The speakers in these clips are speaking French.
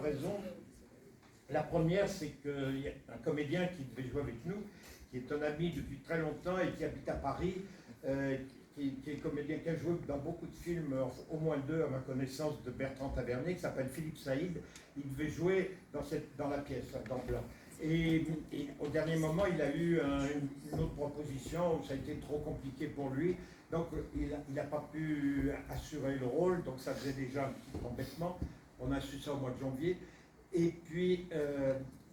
raisons. La première, c'est qu'il y a un comédien qui devait jouer avec nous, qui est un ami depuis très longtemps et qui habite à Paris, qui est comédien, qui a joué dans beaucoup de films, au moins deux à ma connaissance, de Bertrand Tavernier, qui s'appelle Philippe Saïd. Il devait jouer dans la pièce, dans Blanc. Et au dernier moment, il a eu une autre proposition où ça a été trop compliqué pour lui. Donc il n'a pas pu assurer le rôle, donc ça faisait déjà un petit embêtement. On a su ça au mois de janvier. Et puis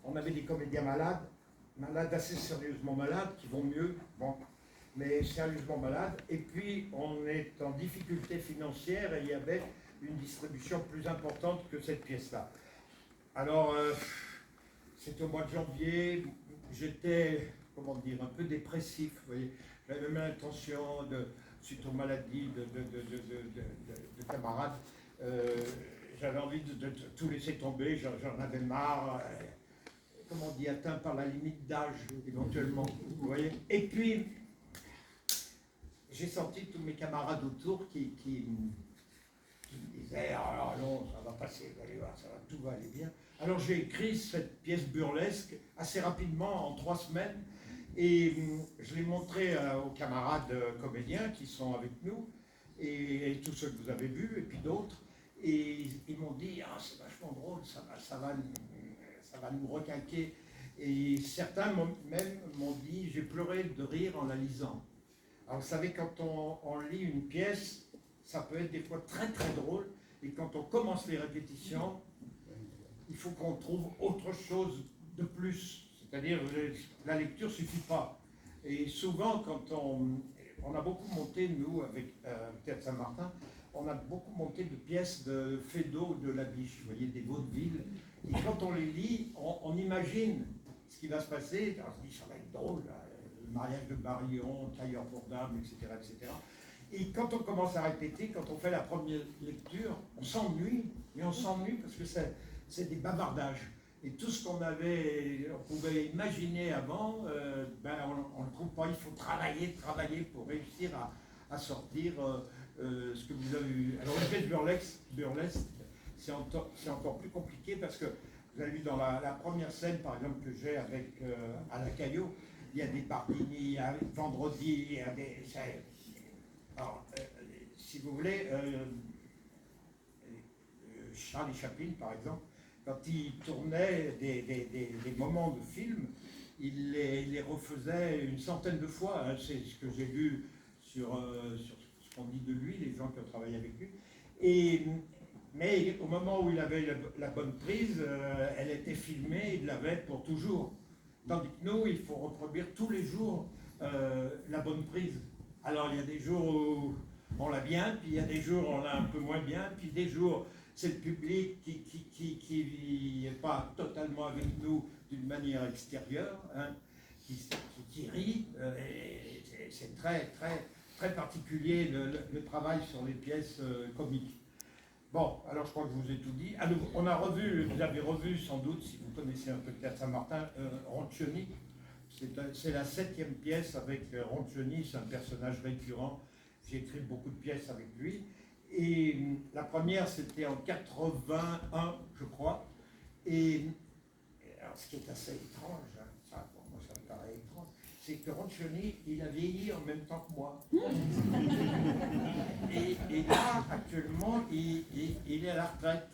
on avait des comédiens malades assez sérieusement malades, qui vont mieux, bon, mais sérieusement malades. Et puis on est en difficulté financière et il y avait une distribution plus importante que cette pièce-là. Alors c'était au mois de janvier, j'étais, comment dire, un peu dépressif, vous voyez. J'avais même l'intention, suite aux maladies de camarades, j'avais envie de tout laisser tomber, j'en avais marre, comment on dit, atteint par la limite d'âge, éventuellement, vous voyez. Et puis, j'ai senti tous mes camarades autour qui me disaient « Ah non, ça va passer, vous allez voir, tout va aller bien ». Alors j'ai écrit cette pièce burlesque assez rapidement, en 3 semaines, et je l'ai montrée aux camarades comédiens qui sont avec nous, et tous ceux que vous avez vus, et puis d'autres, et ils m'ont dit « Ah, c'est vachement drôle, ça va nous requinquer ». Et certains même m'ont dit « J'ai pleuré de rire en la lisant ». Alors vous savez, quand on lit une pièce, ça peut être des fois très très drôle, et quand on commence les répétitions, il faut qu'on trouve autre chose de plus. C'est-à-dire, la lecture ne suffit pas. Et souvent, quand on a beaucoup monté, nous, avec Théâtre Saint-Martin, on a beaucoup monté de pièces de Feydeau, de Labiche, vous voyez, des vaudevilles. Et quand on les lit, on imagine ce qui va se passer. Alors, on se dit, ça va être drôle, là, le mariage de Barillon, Tailleur pour dame, etc., etc. Et quand on commence à répéter, quand on fait la première lecture, on s'ennuie, mais on s'ennuie parce que c'est des bavardages. Et tout ce qu'on pouvait imaginer avant, on ne le trouve pas. Il faut travailler pour réussir à sortir ce que vous avez vu. Alors le fait burlesque, c'est encore plus compliqué parce que vous avez vu dans la première scène, par exemple, que j'ai avec à la Caillot, il y a des Bardini, il y a Vendredi, il y a des... Alors, si vous voulez, Charlie Chaplin, par exemple, quand il tournait des moments de film, il les refaisait une centaine de fois. Hein, c'est ce que j'ai lu sur ce qu'on dit de lui, les gens qui ont travaillé avec lui. Mais au moment où il avait la bonne prise, elle était filmée, il l'avait pour toujours. Tandis que nous, il faut reproduire tous les jours la bonne prise. Alors il y a des jours où on l'a bien, puis il y a des jours où on l'a un peu moins bien, puis des jours c'est le public qui n'est pas totalement avec nous d'une manière extérieure, hein, qui rit. C'est très, très, très particulier le travail sur les pièces comiques. Bon, alors je crois que je vous ai tout dit. On a revu, vous avez revu sans doute, si vous connaissez un peu le Théâtre Saint-Martin, Roncioni. C'est la 7e pièce avec Roncioni, c'est un personnage récurrent. J'ai écrit beaucoup de pièces avec lui. Et la première, c'était en 81, je crois. Et alors, ce qui est assez étrange, hein, ça, pour moi, ça me paraît étrange, c'est que Roncioni, il a vieilli en même temps que moi. Et là, actuellement, il est à la retraite.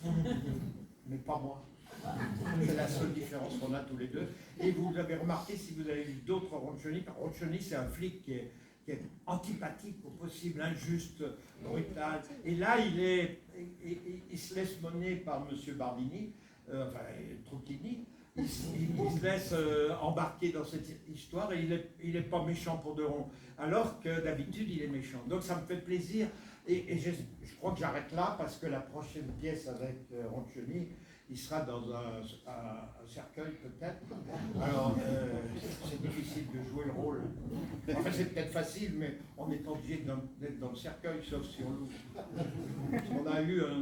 Mais pas moi. C'est la seule différence qu'on a tous les deux. Et vous avez remarqué, si vous avez vu d'autres Roncioni, Roncioni, c'est un flic qui est antipathique au possible, injuste, brutal. Et là, il se laisse mener par M. Bardini, Trucchini. Il se laisse embarquer dans cette histoire et il n'est pas méchant pour de rond. Alors que d'habitude, il est méchant. Donc ça me fait plaisir. Et je crois que j'arrête là parce que la prochaine pièce avec Roncioni, il sera dans un cercueil peut-être. Alors, c'est difficile de jouer le rôle. Enfin, c'est peut-être facile, mais on n'est pas obligé d'être dans le cercueil, sauf si on l'ouvre. On a eu un